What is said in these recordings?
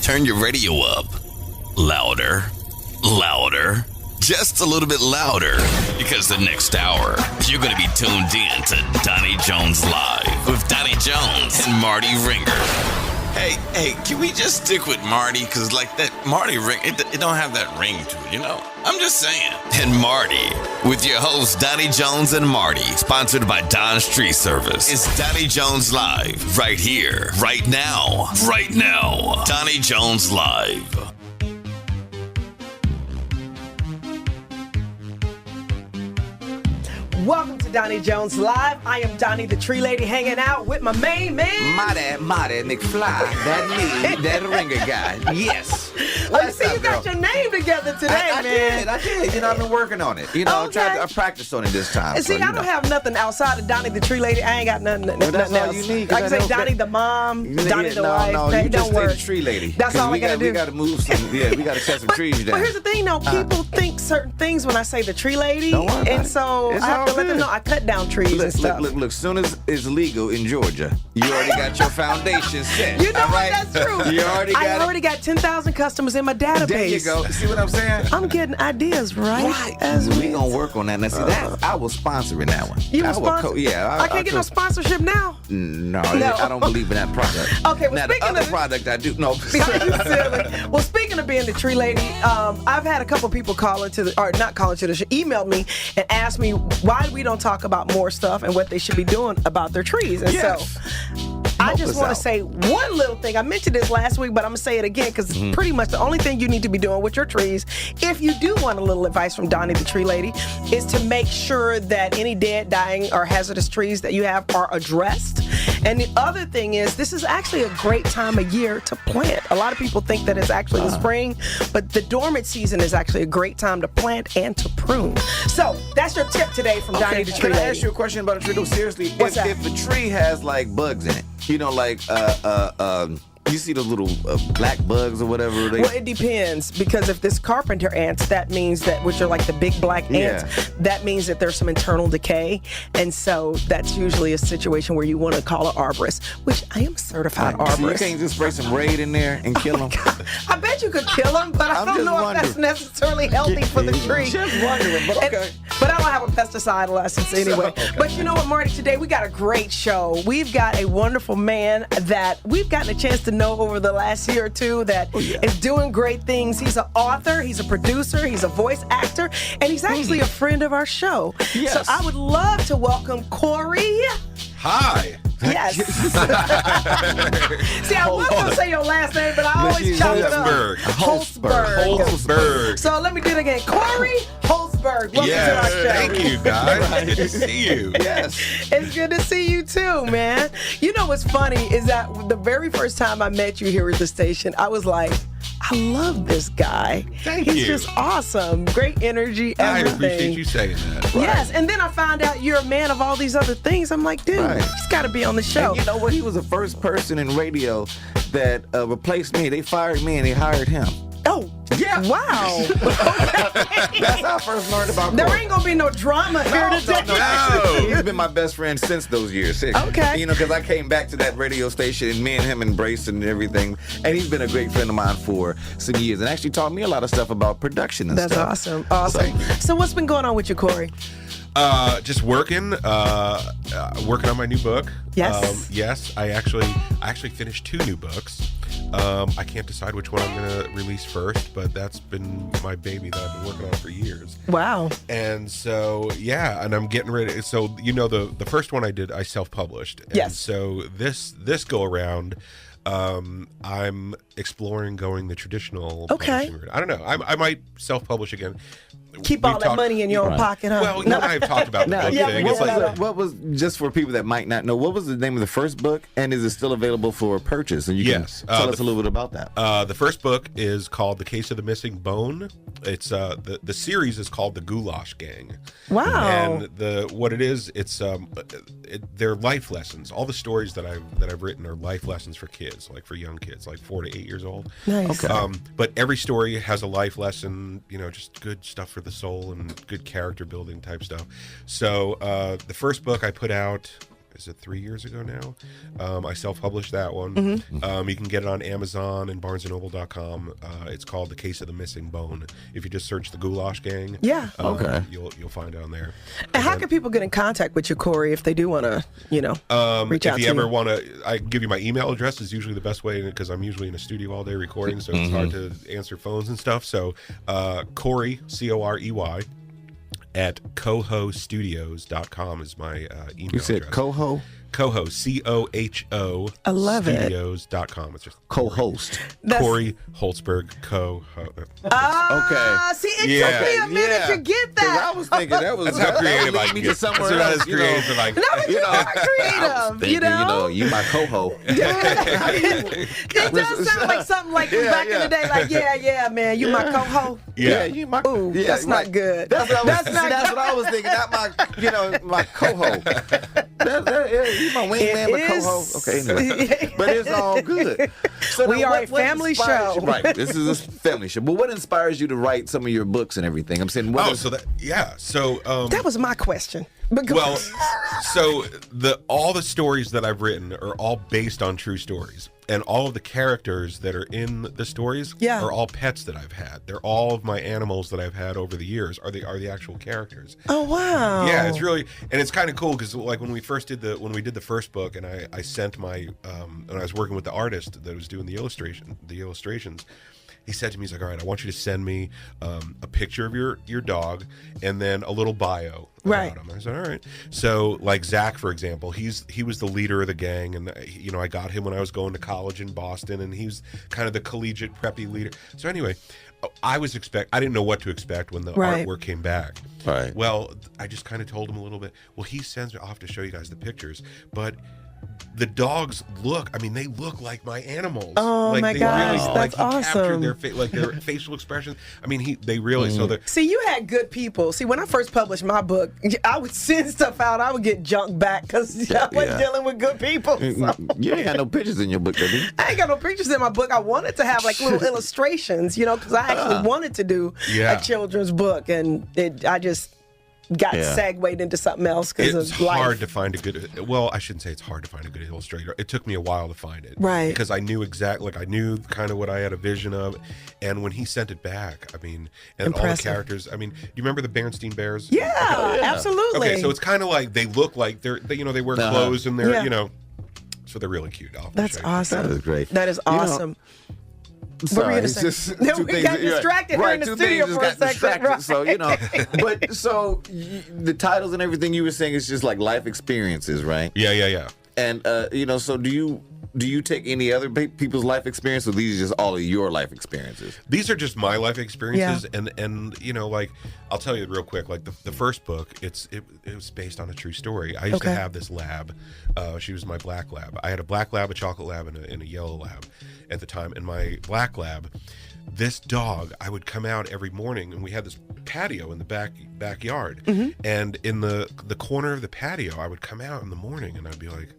Turn your radio up. Louder. Louder. Just a little bit louder. Because the next hour, you're going to be tuned in to Donnie Jones Live with Donnie Jones and Marty Ringer. Hey, can we just stick with Marty? Because like that Marty ring, it don't have that ring to it, you know? I'm just saying. And Marty, with your hosts Donnie Jones and Marty, sponsored by Don's Tree Service. It's Donnie Jones Live, right here, right now, right now. Donnie Jones Live. Welcome to Donnie Jones Live. I am Donnie the Tree Lady hanging out with my main man. Marty McFly, that ringer guy. Yes. I see you got your name together today, man. I did. You know, I've been working on it. You know, I practiced on it this time. And see, I don't have nothing outside of Donnie the Tree Lady. I ain't got nothing that's all else. You need. I can say Donnie the mom, Donnie the wife. No, that you don't just work. say the tree lady. That's all I gotta do. We gotta move some. Yeah, we gotta cut some trees down. But here's the thing, though. People think certain things when I say the tree lady, don't worry about and it. so I have to let them know I cut down trees and stuff. Look. Soon as it's legal in Georgia, you already got your foundation set. You know what? Right? That's true. I already got 10,000 customers in my database. There you go. See what I'm saying? I'm getting ideas right as we gonna work on that. Now, see, that I will sponsor in that one. You will sponsor? I can't get no sponsorship now. No, I don't believe in that product. Okay, well, now, speaking the other of product, I do. No, you silly. Well, speaking of being the tree lady, I've had a couple people emailed me and asked me why we don't talk about more stuff and what they should be doing about their trees. And so I just want to say one little thing. I mentioned this last week, but I'm going to say it again because it's pretty much the only thing you need to be doing with your trees, if you do want a little advice from Donnie the Tree Lady, is to make sure that any dead, dying, or hazardous trees that you have are addressed. And the other thing is, this is actually a great time of year to plant. A lot of people think that it's actually the spring, but the dormant season is actually a great time to plant and to prune. So that's your tip today from Donnie the Tree Lady. Can I ask you a question about a tree? No, seriously, if a tree has like bugs in it, you know, like you see those little black bugs or whatever. Well, it depends, because if this carpenter ants, that means that, which are like the big black ants, that means that there's some internal decay, and so that's usually a situation where you want to call an arborist, which I am a certified arborist. So you can't just spray some Raid in there and kill them? I bet you could kill them, but I don't know if that's necessarily healthy for the tree. Just wondering, but okay. But I don't have a pesticide license anyway. But you know what, Marty, today we got a great show. We've got a wonderful man that we've gotten a chance to know over the last year or two that is doing great things. He's an author, he's a producer, he's a voice actor, and he's actually a friend of our show. Yes. So I would love to welcome Corey. Hi. Yes. See, I was going to say your last name, but I always chop it up. Holtzberg. So let me do it again. Corey Holtzberg. Welcome to our show. Thank you, guys. Good to see you. Yes. It's good to see you too, man. You know what's funny is that the very first time I met you here at the station, I was like, I love this guy. Thank you. He's just awesome. Great energy, everything. I appreciate you saying that. Right. Yes, and then I found out you're a man of all these other things. I'm like, dude, he's got to be on the show. And you know what? He was the first person in radio that replaced me. They fired me and they hired him. Oh, yeah. Wow. That's how I first learned about Corey. There ain't going to be no drama here today. No. He's been my best friend since those years. Okay. You know, because I came back to that radio station and me and him embraced and everything. And he's been a great friend of mine for some years and actually taught me a lot of stuff about production and stuff. That's awesome. So what's been going on with you, Corey? Just working on my new book. Yes. Yes, I actually finished 2 new books. I can't decide which one I'm going to release first, but that's been my baby that I've been working on for years. Wow. And so, and I'm getting ready. So, you know, the first one I did, I self-published. And yes. So this go around, I'm exploring going the traditional publishing route. I don't know. I might self-publish again. Keep all that money in your own pocket, huh? Well, you and I have talked about the book thing. It's like, what was, just for people that might not know, what was the name of the first book, and is it still available for purchase? And you can tell us a little bit about that. The first book is called The Case of the Missing Bone. It's the series is called The Goulash Gang. Wow. And what it is, it's they're life lessons. All the stories that I've written are life lessons for kids, like for young kids, like 4 to 8 years old. Nice. Okay. But every story has a life lesson, you know, just good stuff for the soul and good character building type stuff. So the first book I put out is it 3 years ago now? I self-published that one. Mm-hmm. You can get it on Amazon and BarnesandNoble.com. It's called The Case of the Missing Bone. If you just search the Goulash Gang, Okay. you'll find it on there. And how can people get in contact with you, Corey, if they do want to, reach out to you? If you ever want to, I can give you my email address. Is usually the best way because I'm usually in a studio all day recording, so it's hard to answer phones and stuff. So Corey, Corey, at cohostudios.com is my email You said address. Coho? Coho, COHO, I love it. studios.com. It's just Co-host. Corey Holtzberg, Coho. Okay. See, it took me a minute to get 'Cause that. I was thinking that was That's how creative I lead can me get. to somewhere That's about else. as creative I can No, but you are I was creative, thinking, you my coho. It does sound like something like from back in the day, like, yeah, man, you my co-ho. Yeah. you my. Ooh, that's not good. That's what I was, That's not that's what I was thinking. Not my, my coho. You my wingman, my coho. Okay, anyway, but it's all good. So We now are a family inspires show. you- right? This is a family show. But what inspires you to write some of your books and everything? I'm saying, what is- So That was my question. But go well, so all the stories that I've written are all based on true stories, and all of the characters that are in the stories are all pets that I've had. They're all of my animals that I've had over the years are the actual characters. Oh wow! Yeah, it's really, and it's kind of cool because like when we did the first book, and I sent my and I was working with the artist that was doing the illustrations. He said to me, he's like, all right, I want you to send me a picture of your dog and then a little bio about him. I said, all right. So like Zach, for example, he was the leader of the gang, and I got him when I was going to college in Boston, and he was kind of the collegiate preppy leader. So anyway, I didn't know what to expect when the artwork came back. Right. Well, I just kind of told him a little bit. Well, he sends me, I'll have to show you guys the pictures, but the dogs they look like my animals. Oh, like, my they gosh, really, that's like, he captured awesome. their facial expressions. I mean, they really so they're See, you had good people. See, when I first published my book, I would send stuff out. I would get junk back because I wasn't dealing with good people. So. You ain't got no pictures in your book, did you? I ain't got no pictures in my book. I wanted to have like little illustrations, because I actually wanted to do a children's book, and I just got segued into something else because it's of life. hard to find a good. Well, I shouldn't say it's hard to find a good illustrator. It took me a while to find it, Right? Because I knew I knew kind of what I had a vision of, and when he sent it back, and Impressive. all the characters. Do you remember the Bernstein Bears? Yeah, absolutely. Okay, so it's kind of like they look like they wear clothes and they're so they're really cute. That's awesome. That is great. That is awesome. What were you Sorry, gonna it's say? just No, two we things got distracted here in the two studio things for a just got second. distracted, Right. So the titles and everything you were saying is just like life experiences, right? Yeah. And so do you take any other people's life experience, or these are just all of your life experiences? These are just my life experiences, and like I'll tell you real quick. Like the first book, it was based on a true story. I used to have this lab. She was my black lab. I had a black lab, a chocolate lab, and a yellow lab at the time. In my black lab, this dog, I would come out every morning, and we had this patio in the backyard, and in the corner of the patio, I would come out in the morning, and I'd be like,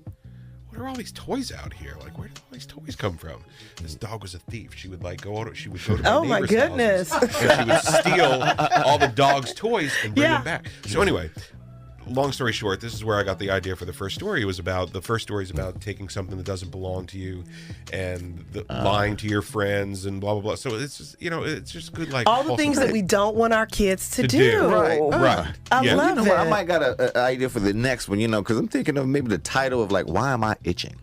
what are all these toys out here? Like, where did all these toys come from? This dog was a thief. She would go to my Oh my neighbor's goodness! houses, and she would steal all the dog's toys and bring them back. So anyway, long story short, this is where I got the idea for the first story. The first story is about taking something that doesn't belong to you and lying to your friends and blah blah blah. So it's just it's just good, like all the things that we don't want our kids to do. Right. I love it. I might got an idea for the next one, because I'm thinking of maybe the title of like, why am I itching?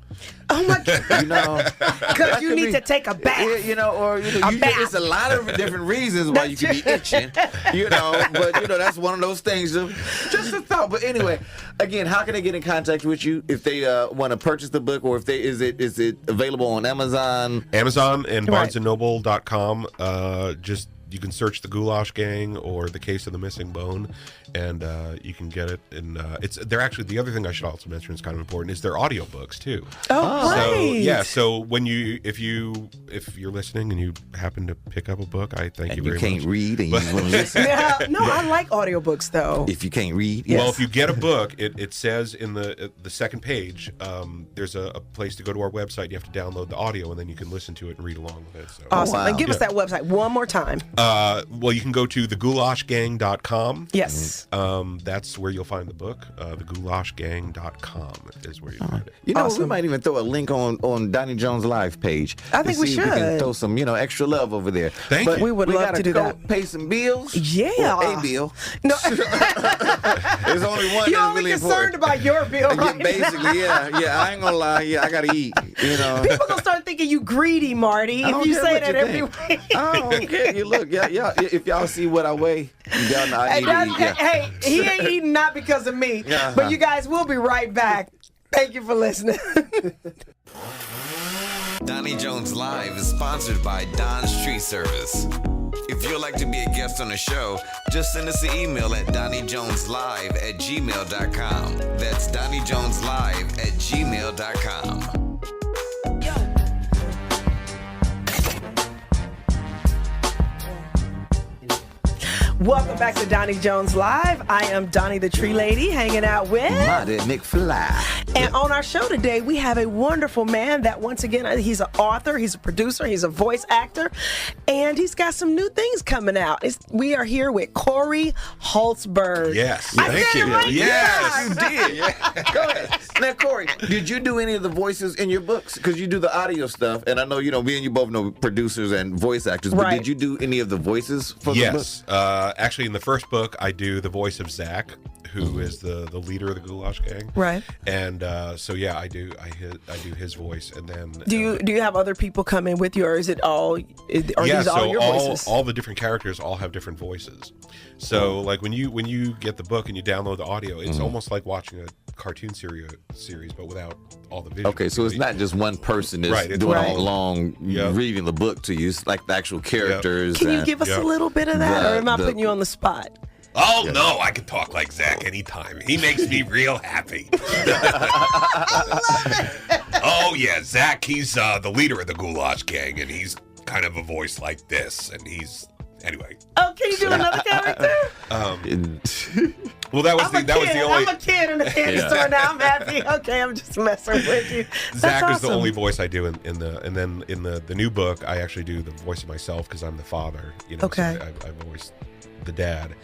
Oh my God! Because you need to take a bath. It's a lot of different reasons why you could be itching. But that's one of those things. Just a thought. But anyway, again, how can they get in contact with you if they want to purchase the book, or if is it available on Amazon? Amazon and BarnesandNoble.com. You can search the Goulash Gang or the Case of the Missing Bone, and you can get it. And they're actually, the other thing I should also mention is kind of important is their audiobooks too. Oh, right. So when if you're listening and you happen to pick up a book, I thank you very much. You can't read and you just want to listen. No, I like audiobooks though. If you can't read, well, if you get a book, it says in the second page, there's a place to go to our website. You have to download the audio, and then you can listen to it and read along with it. So. Awesome. wow. And give us that website one more time. Well, you can go to thegoulashgang.com. Yes. That's where you'll find the book. Thegoulashgang.com is where you'll find it. You know, Awesome. we might even throw a link on Donnie Jones' live page. I think to we see if we can should. throw some, extra love over there. Thank But you. We would love gotta to do go that. Pay some bills. Yeah. Or a bill. No, There's only one you're that's only really concerned important. about your bill, right? Basically, yeah. I ain't gonna lie. Yeah, I gotta eat. People gonna start thinking you greedy, Marty, I if don't you care say what that you every think. week. I don't care. You look, y'all. If y'all see what I weigh, y'all know I need to eat. Yeah. Hey, he ain't eating not because of me. Uh-huh. But you guys will be right back. Thank you for listening. Donnie Jones Live is sponsored by Don's Tree Service. If you'd like to be a guest on the show, just send us an email at DonnieJonesLive@gmail.com. That's DonnieJonesLive@gmail.com. Welcome back to Donnie Jones Live. I am Donnie the Tree Lady, hanging out with... Marty McFly. And on our show today, we have a wonderful man that, once again, he's an author, he's a producer, he's a voice actor, and he's got some new things coming out. We are here with Corey Holtzberg. Yes. I Thank said you. it right. Yes. You did. Yeah. Go ahead. Now, Corey, did you do any of the voices in your books? Because you do the audio stuff, and I know, me and you both know producers and voice actors, but Right. did you do any of the voices for the books? Yes. Actually, in the first book, I do the voice of Zach, who is the leader of the Goulash Gang. Right. And so yeah, I do his voice, and then Do you have other people come in with you, or is it all? Are yeah, these all so your voices? all the different characters all have different voices. So like when you get the book and you download the audio, it's almost like watching a cartoon series, but without all the visuals. Okay, so it's not just one person that's Right, it's doing right. all along Yeah. reading the book to you. It's like the actual characters. Can you and- give us Yeah. a little bit of that, or am I The- putting you on the spot? Oh no, I can talk like Zach anytime. He makes me real happy. Oh yeah, Zach, he's the leader of the Goulash Gang, and he's kind of a voice like this, and he's anyway. Oh, can you do another character? Well, that was I'm the only. I'm a kid in the candy store now. I'm happy. Okay, I'm just messing with you. That's Zach is awesome. the only voice I do and then in the new book I actually do the voice of myself because I'm the father. Okay. So I voiced the dad,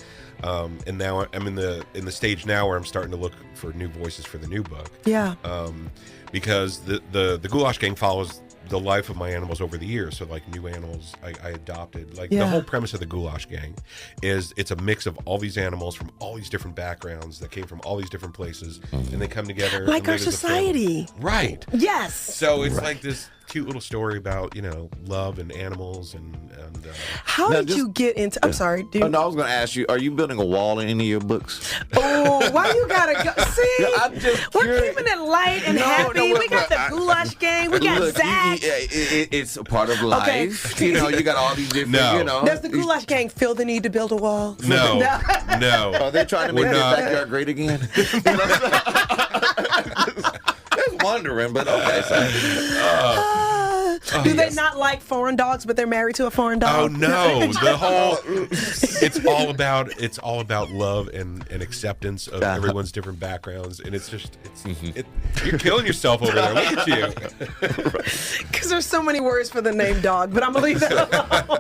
and now I'm in the stage now where I'm starting to look for new voices for the new book. Yeah. Because the Goulash Gang follows the life of my animals over the years. So like new animals I adopted. Like Yeah. the whole premise of the Goulash Gang is it's a mix of all these animals from all these different backgrounds that came from all these different places, and they come together Like and our live as a family. society. Right. Yes. So it's like this cute little story about love and animals and How Now, did you get into? I'm sorry. Do you, Oh, no, I was going to ask you, are you building a wall in any of your books? Oh, why you gotta go? See, Yeah, I'm just we're curious. keeping it light and happy. We got the Goulash Gang. We got Look, Zach. it's a part of life. Okay. You got all these different, No. Does the Goulash Gang feel the need to build a wall? no. Are they trying to make We're their not. backyard great again? Just wondering, but okay. Do they not like foreign dogs, but they're married to a foreign Oh dog? no! The whole it's all about love and acceptance of everyone's different backgrounds, and you're killing yourself over there. Look at you. Because there's so many words for the name dog, but I'm gonna leave that alone.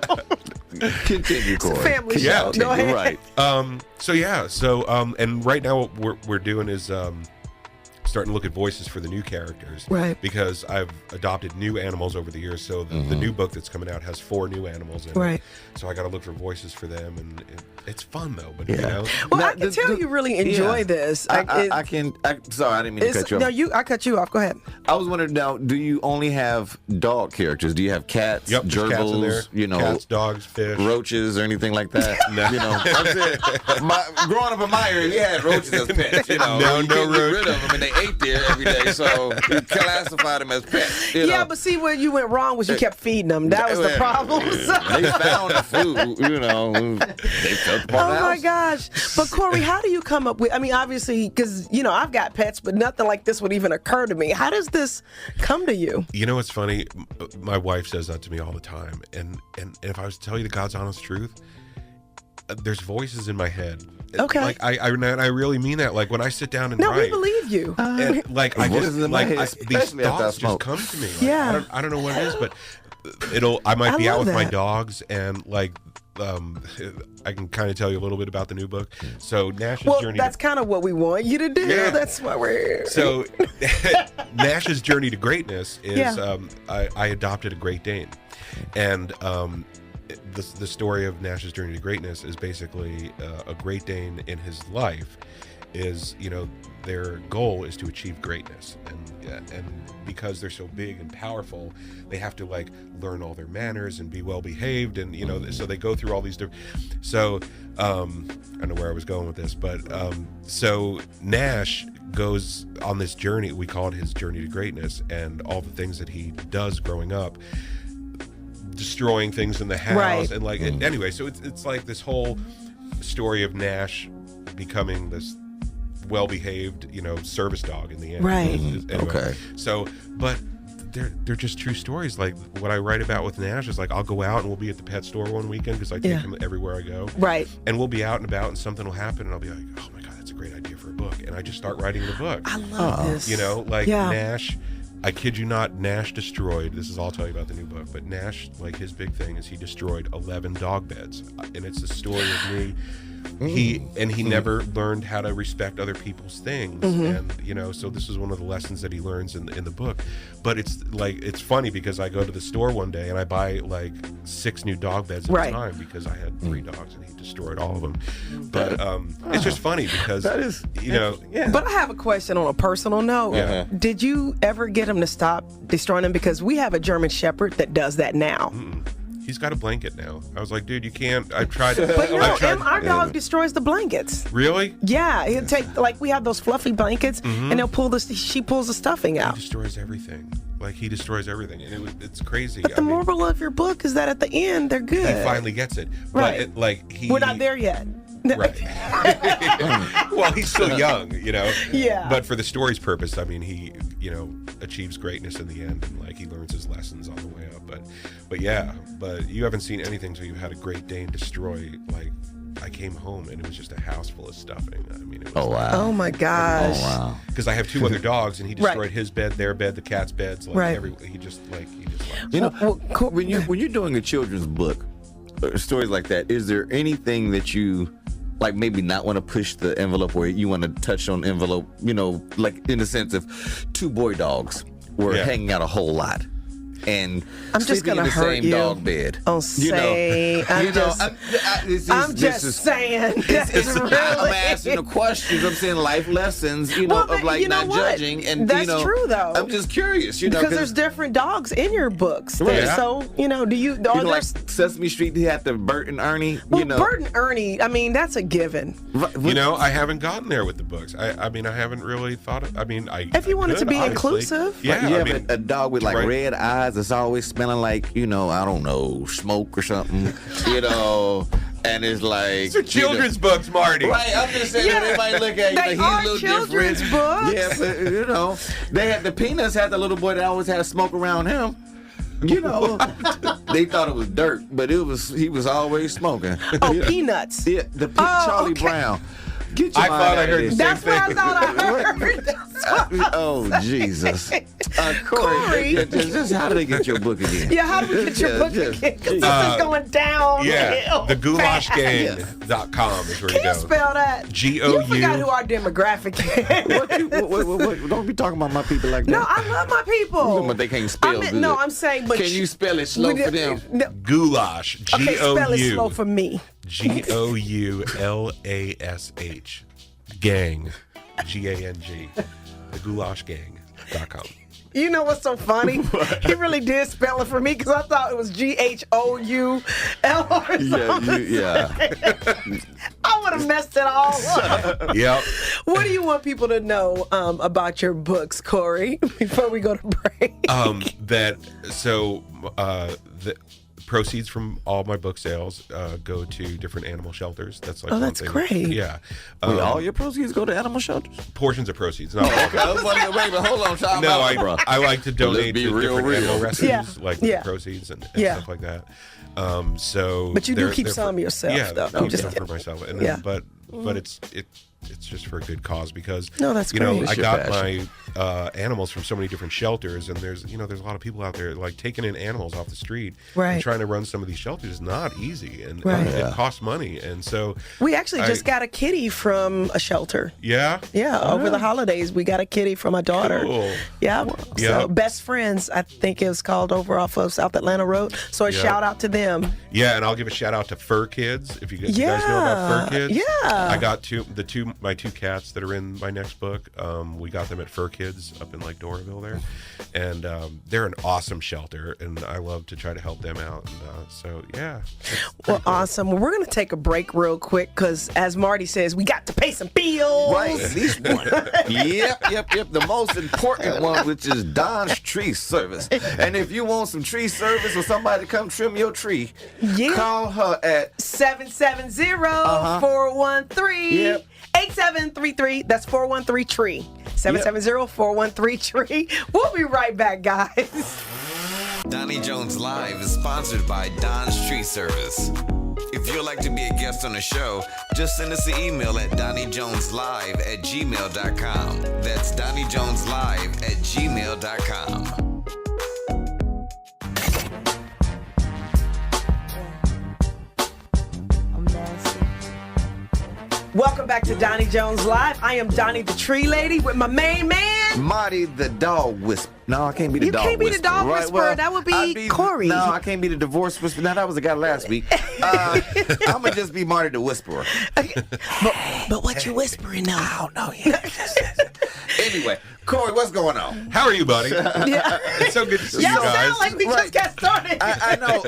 Continue, It's a Corey. family Yeah. show. Go ahead. Right. And right now what we're doing is starting to look at voices for the new characters, Right. Because I've adopted new animals over the years, so the new book that's coming out has 4 new animals in Right. it. So I got to look for voices for them, and it's fun though. But Yeah. Well, Now, I can tell you really enjoy this. Sorry, I didn't mean to cut you off. No, I cut you off. Go ahead. I was wondering now, do you only have dog characters? Do you have cats, Yep, there's cats in there. gerbils, Cats, dogs, fish. roaches, or anything like that? No. That's it. Growing up in my area, you had roaches as pets. No, you no couldn't get roach. rid of them, and they ate there every day, so you classified them as pets. Yeah, but see where you went wrong was you kept feeding them. That was the problem. They found the food. They felt the Oh my gosh. But Corey, how do you come up with, I mean, obviously, because, I've got pets, but nothing like this would even occur to me. How does this come to you? You know what's funny? My wife says that to me all the time, and if I was to tell you the God's honest truth, there's voices in my head. Okay. Like I really mean that. Like when I sit down and No, we write, believe you. and, like I just Voices in my head, these especially after I thoughts just smoke. come to me. Like, Yeah. I don't know what it is, but I might I be out love with my that. dogs, and like I can kind of tell you a little bit about the new book. So Nash's journey. That's kind of what we want you to do. Yeah. That's why we're here. So Nash's journey to greatness is I adopted a Great Dane, and the story of Nash's journey to greatness is basically a Great Dane in his life is, their goal is to achieve greatness, and because they're so big and powerful, they have to like learn all their manners and be well behaved, and so they go through all these different. So I don't know where I was going with this, but so Nash goes on this journey. We call it his journey to greatness, and all the things that he does growing up, destroying things in the house, right. And like anyway, so it's like this whole story of Nash becoming this well-behaved, service dog in the end. Right. Anyway, Okay. So, but they're just true stories. Like what I write about with Nash is like I'll go out and we'll be at the pet store one weekend because I take him everywhere I go. Right. And we'll be out and about and something will happen and I'll be like, oh my God, that's a great idea for a book. And I just start writing the book. I love this. Nash, I kid you not, Nash destroyed, this is all I'll tell you about the new book, but Nash, like his big thing is he destroyed 11 dog beds. And it's the story of me. He never learned how to respect other people's things, and so this is one of the lessons that he learns in the book. But it's funny because I go to the store one day and I buy like 6 new dog beds at a time because I had 3 dogs and he destroyed all of them. But it's just funny because that is But I have a question on a personal note. Yeah. Did you ever get him to stop destroying them? Because we have a German Shepherd that does that now. He's got a blanket now. I was like, dude, you can't. I've tried. But no, our dog destroys the blankets. Really? Yeah, he'll take we have those fluffy blankets, and they'll she pulls the stuffing out. He destroys everything. Like he destroys everything, and it's crazy. But the moral of your book is that at the end they're good. He finally gets it. Right. But we're not there yet. Right. Well, he's still young, Yeah. But for the story's purpose, I mean, he, achieves greatness in the end, and he learns his lessons on the way up. But you haven't seen anything till you've had a Great Dane destroy. Like, I came home and it was just a house full of stuffing. I mean, it was Oh my gosh. Oh wow. Because I have 2 other dogs, and he destroyed his bed, their bed, the cat's beds. He just left. When you're doing a children's book, stories like that, is there anything that you like maybe not want to push the envelope or you want to touch on envelope, like in the sense of 2 boy dogs were hanging out a whole lot and I'm just sleeping gonna in the hurt same you. dog bed. I'm saying. I'm just saying. I'm asking the questions. I'm saying life lessons, not judging. And that's true though. I'm just curious, because there's different dogs in your books. Right. Yeah. So do you? like Sesame Street? He had the Bert and Ernie. Well, Bert and Ernie. I mean, that's a given. I haven't gotten there with the books. I mean, I haven't really thought. If you wanted to be inclusive, you have a dog with red eyes that's always smelling like I don't know, smoke or something, and it's like these are children's books, Marty. Right, I'm just saying that everybody look at they he's are a little children's different. books. Yeah, but they had the Peanuts had the little boy that always had smoke around him. They thought it was dirt, but he was always smoking. Oh, Peanuts. Yeah, Charlie Brown. Get your I thought I heard the same That's thing. what I thought I heard. Oh, Jesus. Corey, just how do they get your book again? Yeah, how do we get your book again? Because this is going down. Yeah, thegoulashgang.com is where Can you go. you spell that? G-O-U. You forgot who our demographic is. What? Don't be talking about my people like that. No, I love my people. But they can't spell good. No, I'm saying, but can you spell it slow for them? No. Goulash. G-O-U. Okay, spell it slow for me. G-O-U-L-A-S-H. Gang. G-A-N-G. Thegoulashgang.com. You know what's so funny? He really did spell it for me because I thought it was G-H-O-U-L or something. Yeah. I would have messed it all up. Yep. What do you want people to know about your books, Corey, before we go to break? The proceeds from all my book sales go to different animal shelters. That's like that's great. Yeah. Wait, all your proceeds go to animal shelters? Portions of proceeds. Not all. Wait, hold on. No, I like to donate to different animal rescues, Yeah. the proceeds and stuff like that. But you do keep some yourself, yeah, though. I keep some for myself. And but it's just for a good cause because No, that's you know great. I It's your got passion. my animals from so many different shelters, and there's a lot of people out there like taking in animals off the street Right. and trying to run some of these shelters is not easy, and Right. it costs money, and so We actually just got a kitty from a shelter. yeah. Yeah, over the holidays, we got a kitty from my daughter. Cool. Yeah. Yeah. So, Best Friends, I think it was called, over off of South Atlanta Road. So, a Yeah. shout out to them. Yeah, and I'll give a shout out to Fur Kids. If you guys know about Fur Kids, Yeah. I got my two cats that are in my next book. We got them at Fur Kids up in like Doraville there, and they're an awesome shelter, and I love to try to help them out. And so yeah. Well, awesome. Well, we're going to take a break real quick because, as Marty says, we got to pay some bills. Right, at least one. Yep. The most important one, which is Don's Tree Service. And if you want some tree service or somebody to come trim your tree, Yeah. call her at 770-413. Yep. 8733. That's 413-TREE. 770-413-TREE. We'll be right back, guys. Donnie Jones Live is sponsored by Don's Tree Service. If you'd like to be a guest on the show, just send us an email at DonnieJonesLive@gmail.com. That's DonnieJonesLive@gmail.com. Welcome back to Donnie Jones Live. I am Donnie the Tree Lady with my main man. Marty the Dog Whisperer. No, I can't be the You Dog can't be the Whisperer. Dog right? Whisperer. Well, That would be I'd Corey. No, I can't be the Divorce Whisperer. Now, that was the guy last week. I'm going to just be Marty the Whisperer. But what you whispering now? I don't know yet. Anyway, Corey, what's going on? How are you, buddy? Yeah. It's so good to see you Y'all guys. sound like we Right. just got started. I know.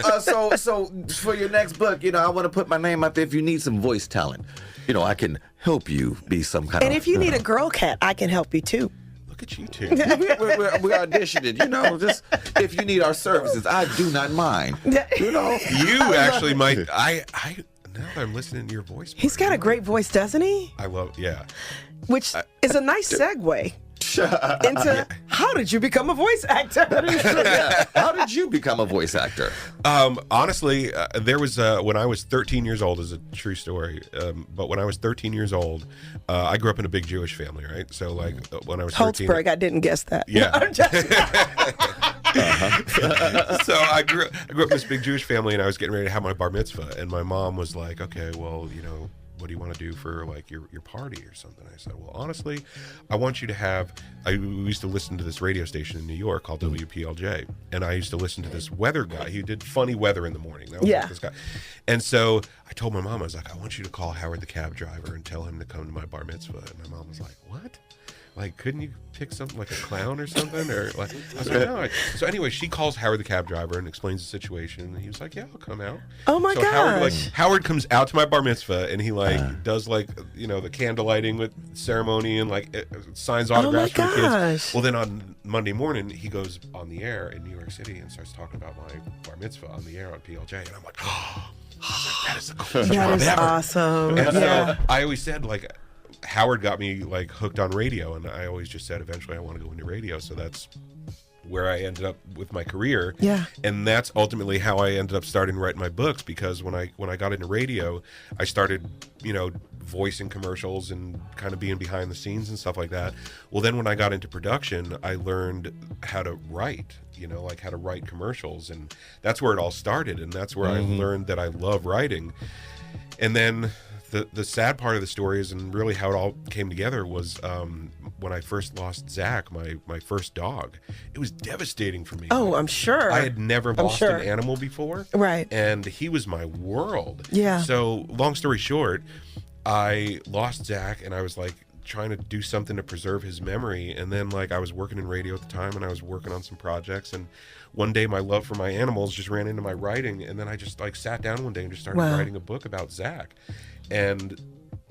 So for your next book, I want to put my name out there. If you need some voice talent, I can help you be some kind And of. if you need a girl cat, I can help you too. Look at you two. we auditioned, just if you need our services, I do not mind. You actually might. I now that I'm listening to your voice. He's got a great voice, doesn't he? I love. Yeah. Which is a nice segue into how did you become a voice actor? How did you become a voice actor? Honestly, there was when I was 13 years old, is a true story. But when I was 13 years old, I grew up in a big Jewish family, right? So like when I was 13, Holtzberg, I didn't guess that. Yeah. I'm just- So I grew up in this big Jewish family, and I was getting ready to have my bar mitzvah, and my mom was like, "Okay, well, what do you want to do for like your party or something?" I said, "Well, honestly, I want you to have." We used to listen to this radio station in New York called WPLJ, and I used to listen to this weather guy. He did funny weather in the morning. That was like this guy. And so I told my mom, I was like, "I want you to call Howard the cab driver and tell him to come to my bar mitzvah." And my mom was like, "What? Like, couldn't you pick something like a clown or something?" Or like, I was like, "No." So anyway, she calls Howard the cab driver and explains the situation. And he was like, "Yeah, I'll come out." Oh my so gosh. Howard comes out to my bar mitzvah, and he does the candle lighting with ceremony and signs autographs for the kids. gosh. Well, then on Monday morning, he goes on the air in New York City and starts talking about my bar mitzvah on the air on PLJ, and I'm like, "Oh, that is the coolest That job is ever." awesome. And Yeah. so I always said Howard got me hooked on radio, and I always just said eventually I want to go into radio. So that's where I ended up with my career. Yeah. And that's ultimately how I ended up starting writing my books, because when I got into radio, I started, voicing commercials and kind of being behind the scenes and stuff like that. Well, then when I got into production, I learned how to write, how to write commercials, and that's where it all started, and that's where I learned that I love writing. And then the sad part of the story is, and really how it all came together, was when I first lost Zach, my first dog. It was devastating for me. Oh, I'm sure. I had never lost an animal before. Right. And he was my world. Yeah. So long story short, I lost Zach, and I was trying to do something to preserve his memory. And then I was working in radio at the time, and I was working on some projects, and one day my love for my animals just ran into my writing, and then I just sat down one day and just started writing a book about Zach. And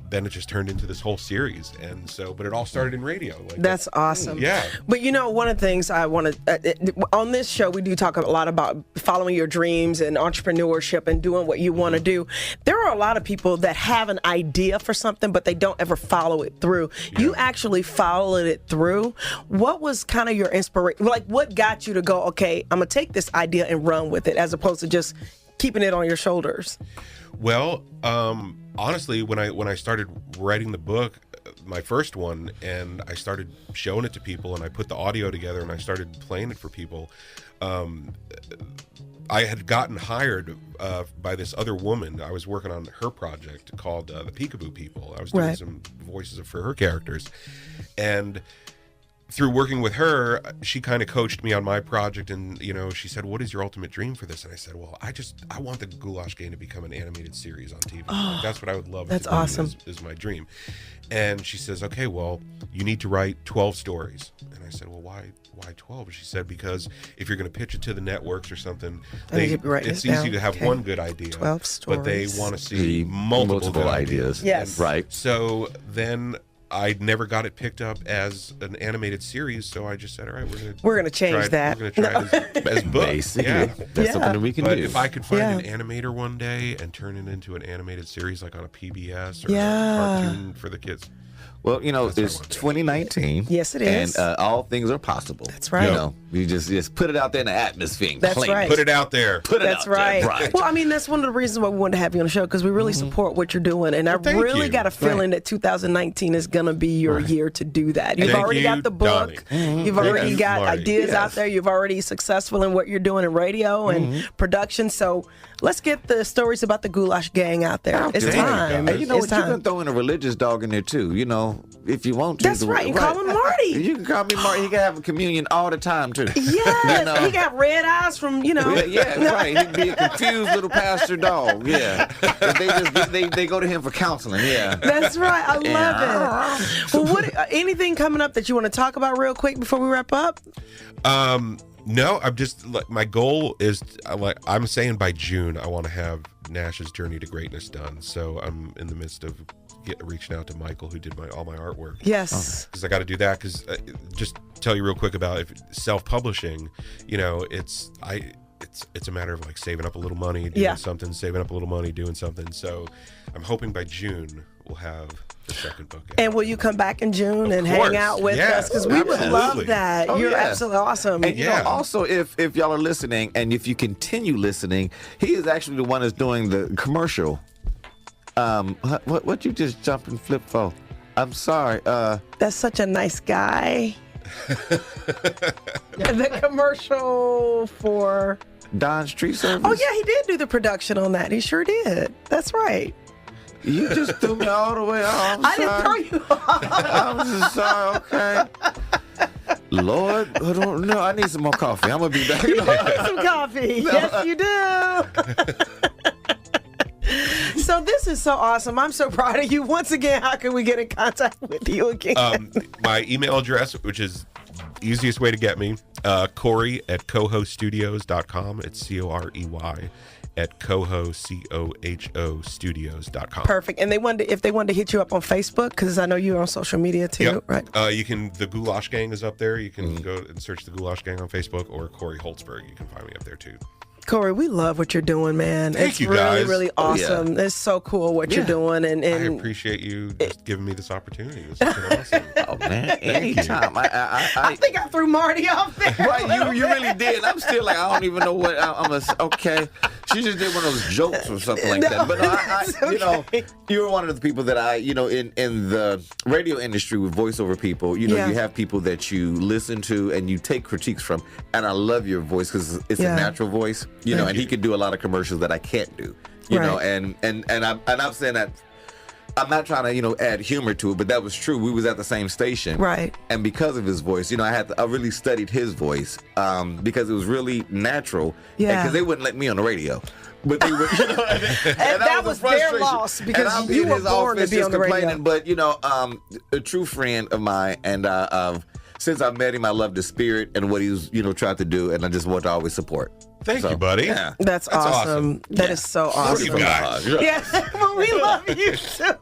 then it just turned into this whole series, and so, but it all started in radio. That's awesome. Yeah. But one of the things I want to, on this show, we do talk a lot about following your dreams and entrepreneurship and doing what you want to do. There are a lot of people that have an idea for something, but they don't ever follow it through. Yeah. You actually followed it through. What was kind of your inspiration? What got you to go, okay, I'm going to take this idea and run with it, as opposed to just keeping it on your shoulders? Well, honestly, when I started writing the book, my first one, and I started showing it to people, and I put the audio together, and I started playing it for people. I had gotten hired by this other woman. I was working on her project called the Peekaboo People. I was doing some voices for her characters, and through working with her, she kind of coached me on my project, and she said, "What is your ultimate dream for this?" And I said, "Well, I want the Goulash Gang to become an animated series on TV. Like, that's what I would love. That's awesome. Is my dream." And she says, "Okay, well, you need to write 12 stories." And I said, "Well, why 12?" And she said, "Because if you're going to pitch it to the networks or something, it's easy to have one good idea, 12 stories. but they want to see multiple good ideas." Yes, right. So then I never got it picked up as an animated series, so I just said, "All right, we're gonna change that. We're gonna try it as book." Basically, yeah. that's something that we can But do. if I could find an animator one day and turn it into an animated series, like on a PBS or a cartoon for the kids. Well, it's 2019. Yes, it is. And all things are possible. That's right. You just put it out there in the atmosphere and That's claim right. it. Put it out there. That's right. Well, I mean, that's one of the reasons why we wanted to have you on the show, because we really support what you're doing. And I really got a feeling that 2019 is going to be your year to do that. You've already got the book. You've already got ideas out there. You've already successful in what you're doing in radio and production. So let's get the stories about the Goulash Gang out there. It's time. And you know what? You can throw in a religious dog in there, too. If you want to. That's right. You call him Marty. You can call me Marty. He can have a communion all the time, too. Yes. He got red eyes from, Yeah, right. He'd be a confused little pastor dog. Yeah. They go to him for counseling. Yeah. That's right. I love it. Well, anything coming up that you want to talk about real quick before we wrap up? No, I'm just my goal is I'm saying by June I want to have Nash's Journey to Greatness done. So I'm in the midst of reaching out to Michael, who did all my artwork. Yes, because I got to do that. Because just tell you real quick about self-publishing. It's a matter of like saving up a little money, doing something, saving up a little money, doing something. So I'm hoping by June we'll have the second book out. And will you come back in June and hang out with us? Because we would love that. You're absolutely awesome. And also, if y'all are listening, and if you continue listening, he is actually the one that's doing the commercial. What you just jump and flip for? I'm sorry. That's such a nice guy. The commercial for Don's Tree Service. Oh yeah, he did do the production on that. He sure did. That's right. You just threw me all the way off. I didn't throw you off. I'm just sorry. Okay. Lord, I don't know. I need some more coffee. I'm gonna be back. You need some coffee. Yes, you do. So this is so awesome. I'm so proud of you. Once again, how can we get in contact with you again? My email address, which is easiest way to get me, Corey at cohostudios.com. It's Corey at cohostudios.com. Perfect. And if they wanted to hit you up on Facebook, because I know you're on social media too, right? You can. The Goulash Gang is up there. You can go and search the Goulash Gang on Facebook, or Corey Holtzberg. You can find me up there too. Corey, we love what you're doing, man. Thank you, really, guys. really awesome. It's so cool what you're doing, and I appreciate you just giving me this opportunity. This has been awesome. Oh man, anytime. I think I threw Marty off there. Right, you really did. I'm still like, I don't even know what okay. She just did one of those jokes or something like that. But you were one of the people that in the radio industry with voiceover people, you have people that you listen to and you take critiques from, and I love your voice because it's a natural voice. And he could do a lot of commercials that I can't do. You know, and I'm saying that I'm not trying to add humor to it, but that was true. We was at the same station, right? And because of his voice, I really studied his voice because it was really natural. Yeah, because they wouldn't let me on the radio. But they would, and that was their loss because you were born to be on the radio. But a true friend of mine, and since I met him, I loved his spirit and what he was tried to do, and I just want to always support. Thank you, buddy. Yeah. That's awesome. That is so awesome. You guys. Yeah, well, we love you too.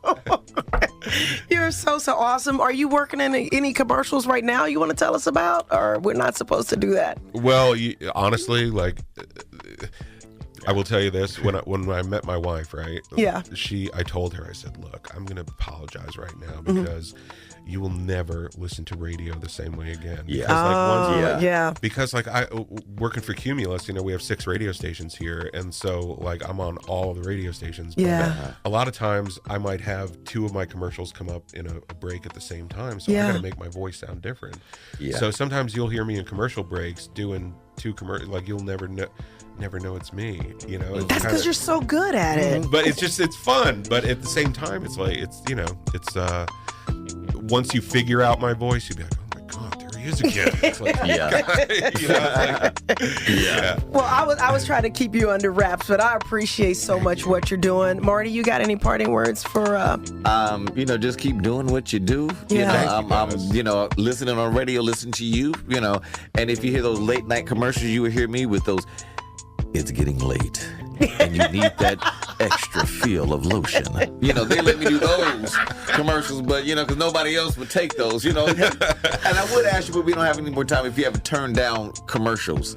You're so awesome. Are you working in any commercials right now you want to tell us about, or we're not supposed to do that? Well, honestly, I will tell you this: when I met my wife, right? Yeah. I told her, I said, "Look, I'm going to apologize right now because you will never listen to radio the same way again." Yeah. Because like I working for Cumulus, we have 6 radio stations here, and so like I'm on all of the radio stations. But a lot of times I might have 2 of my commercials come up in a break at the same time, so I got to make my voice sound different. Yeah. So sometimes you'll hear me in commercial breaks doing 2 commercials, like you'll never know it's me. That's because you're so good at it. But it's fun. But at the same time, it's like it's once you figure out my voice, you'll be like, oh my God, there he is again. It's like, Well, I was trying to keep you under wraps, but I appreciate so much what you're doing. Marty, you got any parting words for? Just keep doing what you do. Yeah. I'm listening on radio, listen to you. And if you hear those late night commercials, you will hear me with those. It's getting late, and you need that extra feel of lotion. They let me do those commercials, but because nobody else would take those. And I would ask you, but we don't have any more time. If you ever turn down commercials,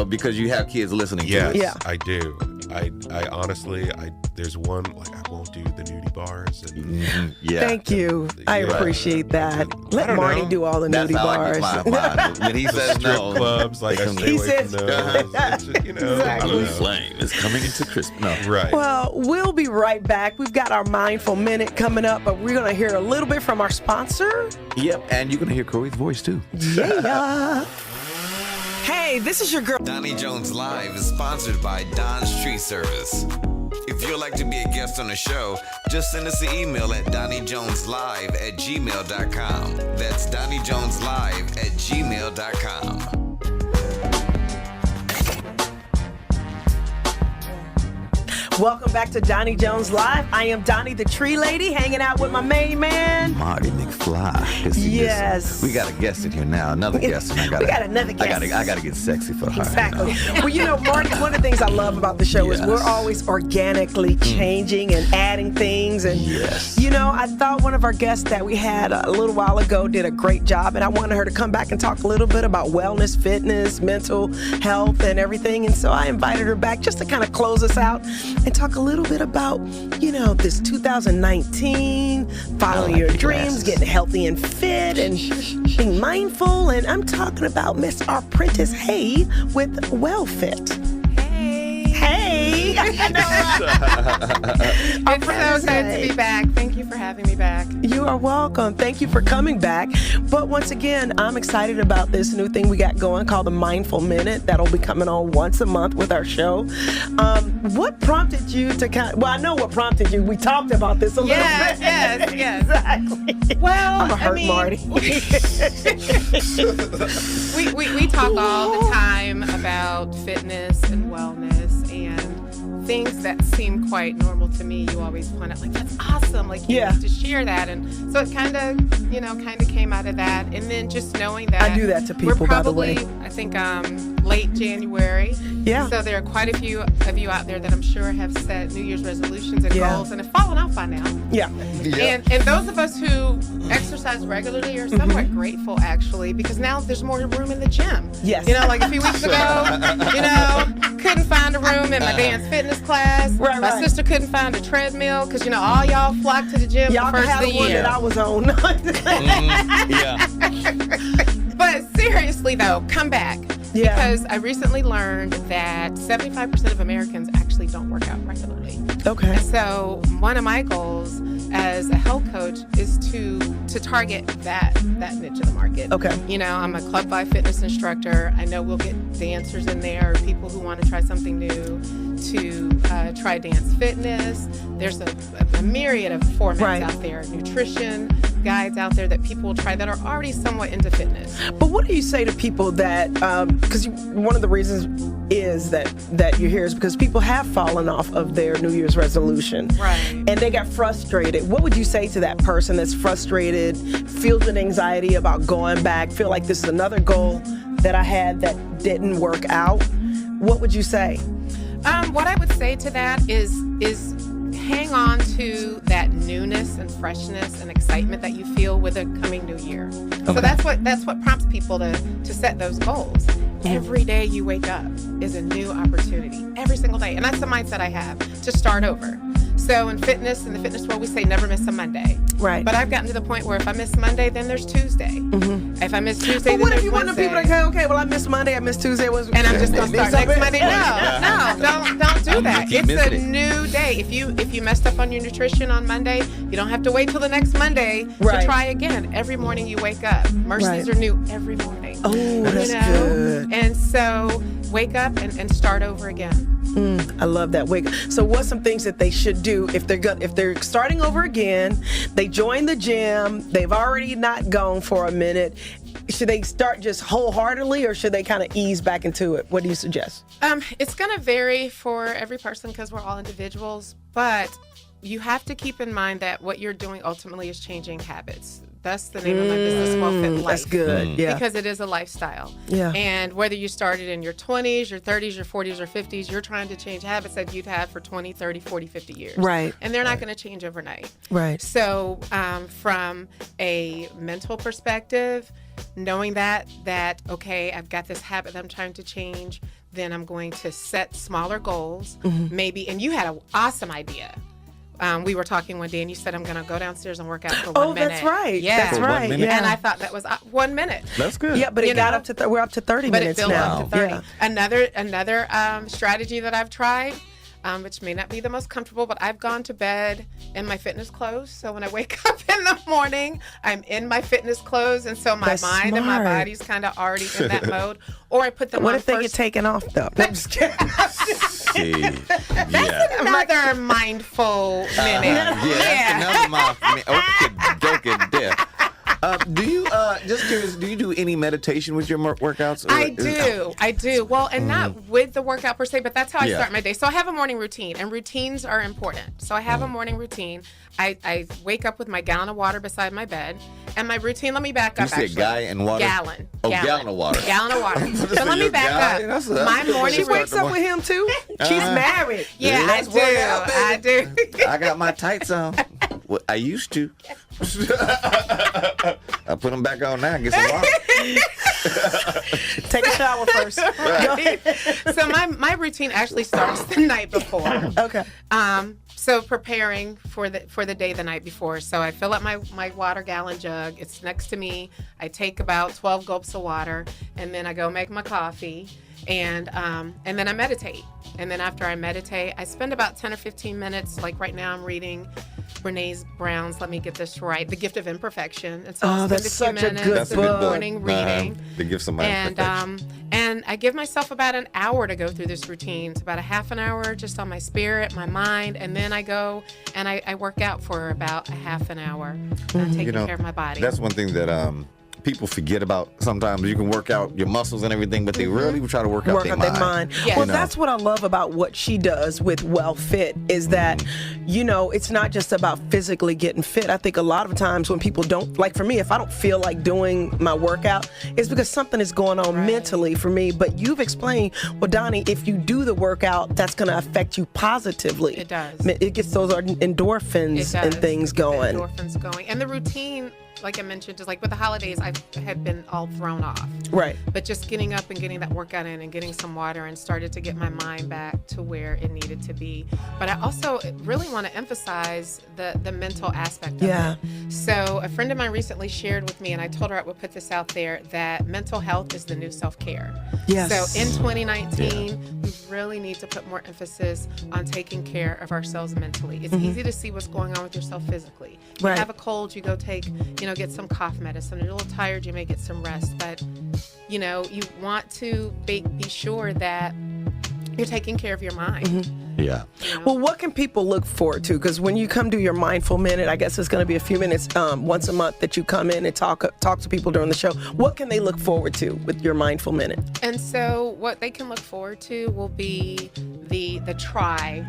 because you have kids listening to it. Yes, I do. I honestly, there's one, like, I won't do the nudie bars. And, Thank you. I appreciate that. Let Marty do all the nudie bars. When he says strip no. clubs, like, I stay away from those. Exactly. Flame is coming into Christmas. No. Right. Well, we'll be right back. We've got our Mindful Minute coming up, but we're going to hear a little bit from our sponsor. Yep, and you're going to hear Corey's voice, too. Yeah. Hey, this is your girl. Donnie Jones Live is sponsored by Don's Tree Service. If you'd like to be a guest on the show, just send us an email at DonnieJonesLive@gmail.com. That's DonnieJonesLive@gmail.com. Welcome back to Donnie Jones Live. I am Donnie the Tree Lady, hanging out with my main man, Marty McFly. Yes. We got a guest in here now. Another guest. And we got another guest. I gotta get sexy for her. Exactly. Well, Marty, one of the things I love about the show is we're always organically changing and adding things. And, I thought one of our guests that we had a little while ago did a great job. And I wanted her to come back and talk a little bit about wellness, fitness, mental health, and everything. And so I invited her back just to kind of close us out and talk a little bit about, this 2019, following your dreams, getting healthy and fit, and being mindful. And I'm talking about Miss Apprentice Hay with WellFit. Hey. It's so good to be back. Thank you for having me back. You are welcome. Thank you for coming back. But once again, I'm excited about this new thing we got going called the Mindful Minute that'll be coming on once a month with our show. What prompted you to I know what prompted you. We talked about this a little bit. Yes. Exactly. Well, I'm hurt, Marty. we talk all the time about fitness and wellness and things that seem quite normal to me. You always point out, like, that's awesome. Like, you need to share that. And so it kind of came out of that. And then just knowing that I do that to people, we're by probably, the way. I think, late January. Yeah. So there are quite a few of you out there that I'm sure have set New Year's resolutions and goals and have fallen off by now. Yeah. And those of us who exercise regularly are somewhat grateful, actually, because now there's more room in the gym. Yes. Like a few weeks ago, couldn't find a room in my dance fitness class. My sister couldn't find a treadmill because, all y'all flocked to the gym y'all the first of the one year. that I was on. But seriously, though, come back. Yeah. Because I recently learned that 75% of Americans actually don't work out regularly. Okay. And so one of my goals as a health coach is to target that niche of the market. Okay. I'm a Club 5 fitness instructor. I know we'll get dancers in there, or people who want to try something new, to try dance fitness. There's a myriad of formats out there, nutrition guides out there that people will try that are already somewhat into fitness. But what do you say to people that, because one of the reasons is that you're here is because people have fallen off of their New Year's resolution. Right. And they got frustrated. What would you say to that person that's frustrated, feels an anxiety about going back, feel like this is another goal that I had that didn't work out? What would you say? What I would say to that is hang on to that newness and freshness and excitement that you feel with a coming new year. Okay. So that's what prompts people to set those goals. Every day you wake up is a new opportunity. Every single day. And that's the mindset I have, to start over. So in the fitness world, we say never miss a Monday. Right. But I've gotten to the point where if I miss Monday, then there's Tuesday. If I miss Tuesday, But what then if you there's want the Wednesday. people to okay, well, I missed Monday, I missed Tuesday, And I'm just gonna start next Monday. Don't do that. keep It's missing a it. new day. If you messed up on your nutrition on Monday, you don't have to wait till the next Monday Right. to try again. Every morning you wake up. Mercies Right. are new every morning. Oh, that's good. And so wake up and start over again. I love that. Wake. So what's some things that they should do if they're starting over again? They join the gym. They've already not gone for a minute. Should they start just wholeheartedly, or should they kind of ease back into it? What do you suggest? It's going to vary for every person because we're all individuals, but you have to keep in mind that what you're doing ultimately is changing habits. That's the name of my business, Well Fit Life. That's good. Yeah. Because it is a lifestyle. Yeah. And whether you started in your 20s, your 30s, your 40s, or 50s, you're trying to change habits that you've had for 20, 30, 40, 50 years. Right. And they're not going to change overnight. Right. So from a mental perspective, knowing that, okay, I've got this habit that I'm trying to change, then I'm going to set smaller goals. Maybe, and you had an awesome idea. We were talking one day, and you said, I'm going to go downstairs and work out for 1 minute. Oh, that's right. Yeah. That's For 1 right. minute? Yeah. And I thought that was 1 minute. That's good. Yeah, but it You got know, up to we're up to 30 But it minutes built now. up to 30. Yeah. Another strategy that I've tried, which may not be the most comfortable, but I've gone to bed in my fitness clothes. So when I wake up in the morning, I'm in my fitness clothes. And so my That's mind and my smart. body's kind of already in that mode. Or I put them What on if they get first. taken off though? I'm just kidding. See. Yeah. Another mindful minute. That's another mile for me. Okay, there. Do you just curious? Do you do any meditation with your workouts? Or I do. Well, and not with the workout per se, but that's how I Yeah. start my day. So I have a morning routine, and routines are important. So I have a morning routine. I wake up with my gallon of water beside my bed, and my routine. Let me back You up. said actually. guy and water? Gallon. Oh, gallon of water. Gallon of water. So So let me you're back guy? up. That's My a good way morning to She start wakes the up morning. with him too. She's married. Yeah, Let's work out, I do. I got my tights on. Well, I used to. I put them back on now and get some water. Take a shower first. So my routine actually starts the night before. Okay. So preparing for the day the night before. So I fill up my water gallon jug. It's next to me. I take about 12 gulps of water, and then I go make my coffee, and then I meditate. And then after I meditate, I spend about 10 or 15 minutes. Like right now, I'm reading Brene Brown's, let me get this right, The Gift of Imperfection. And so I'll spend that's a few such a minutes good That's a in good the book. morning reading. To give somebody And I give myself about an hour to go through this routine. It's about a half an hour just on my spirit, my mind, and then I go and I work out for about a half an hour, taking care of my body. That's one thing that people forget about sometimes. You can work out your muscles and everything, but they rarely try to work out their mind. Yeah. Well, You that's what I love about what she does with Well Fit is that, it's not just about physically getting fit. I think a lot of times when people don't, like for me, if I don't feel like doing my workout, it's because something is going on mentally for me. But you've explained, well, Donnie, if you do the workout, that's going to affect you positively. It does. It gets those endorphins and things going. Endorphins going. And the routine, like I mentioned, just like with the holidays, I had been all thrown off. Right. But just getting up and getting that workout in and getting some water and started to get my mind back to where it needed to be. But I also really want to emphasize the mental aspect of it. So a friend of mine recently shared with me, and I told her I would put this out there, that mental health is the new self-care. Yes. So in 2019, we really need to put more emphasis on taking care of ourselves mentally. It's easy to see what's going on with yourself physically. You have a cold, you go take, get some cough medicine. You're a little tired, you may get some rest. But, you want to be sure that you're taking care of your mind. Yeah. Well, what can people look forward to? Because when you come do your mindful minute, I guess it's going to be a few minutes once a month that you come in and talk to people during the show. What can they look forward to with your mindful minute? And so what they can look forward to will be the try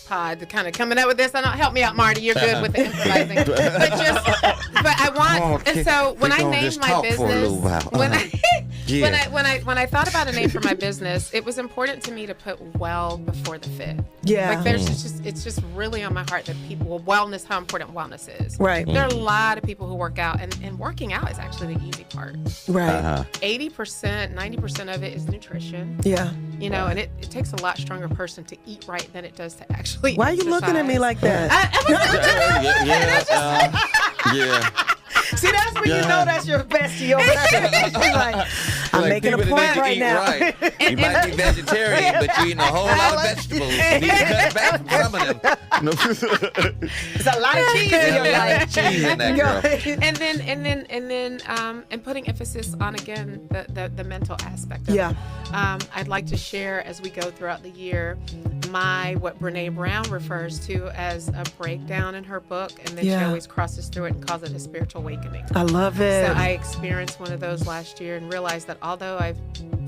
pod, the kind of coming up with this. And help me out, Marty. You're good with the improvising. but I want. And so when I named my business, Yeah. When I thought about a name for my business, it was important to me to put well before the fit. Yeah. Like it's just really on my heart that people, wellness, how important wellness is. Right. There are a lot of people who work out, and working out is actually the easy part. Right. 80%, 90% of it is nutrition. Yeah. You know, and it takes a lot stronger person to eat right than it does to actually Why are you looking at me like that? Yeah. See, that's when you know that's your bestie over there. She's like, I'm making a people point that right eat now. Right. You might be vegetarian, but you're eating a whole lot of vegetables. You need to cut back from some of them. There's a lot of cheese in your life. Cheese in that girl. And putting emphasis on, again, the mental aspect of it. I'd like to share as we go throughout the year what Brene Brown refers to as a breakdown in her book, and then she always crosses through it and calls it a spiritual awakening. I love it. So I experienced one of those last year and realized that although I've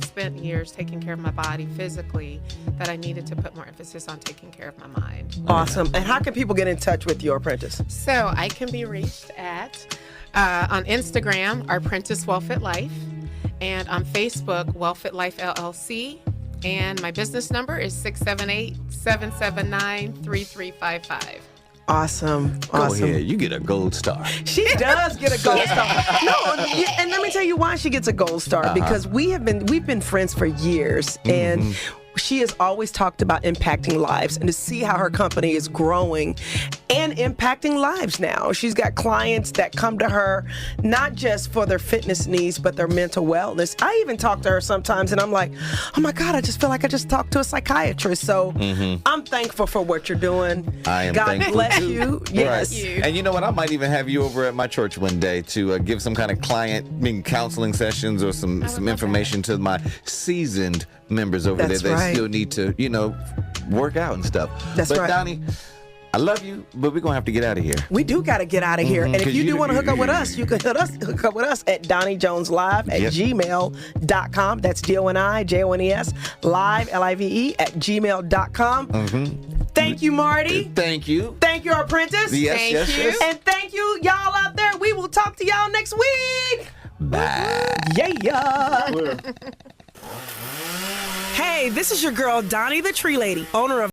spent years taking care of my body physically, that I needed to put more emphasis on taking care of my mind. Awesome. And how can people get in touch with your apprentice? So I can be reached at on Instagram, our Apprentice WellFit Life, and on Facebook, WellFit Life LLC. And my business number is 678-779-3355. Awesome. Go ahead. You get a gold star. She does get a gold star. No, and let me tell you why she gets a gold star. Because we've been friends for years, and she has always talked about impacting lives, and to see how her company is growing and impacting lives now. She's got clients that come to her not just for their fitness needs, but their mental wellness. I even talk to her sometimes, and I'm like, oh my God, I just feel like I just talked to a psychiatrist. So I'm thankful for what you're doing. I am God thankful bless too. you. Yes. Thank you. And you know what? I might even have you over at my church one day to give some kind of counseling sessions or some information to my seasoned members over That's there that right. still need to, work out and stuff. That's but right. Donnie, I love you, but we're going to have to get out of here. We do got to get out of here. And if 'Cause you do you- want to hook up with us, you can hook up with us at DonnieJonesLive@gmail.com. That's DONIJONES live, LIVE @gmail.com. Thank you, Marty. Thank you. Thank you, our apprentice. Yes, Thank yes, you. yes. And thank you, y'all out there. We will talk to y'all next week. Bye. Yeah. Hey, this is your girl, Donnie the Tree Lady, owner of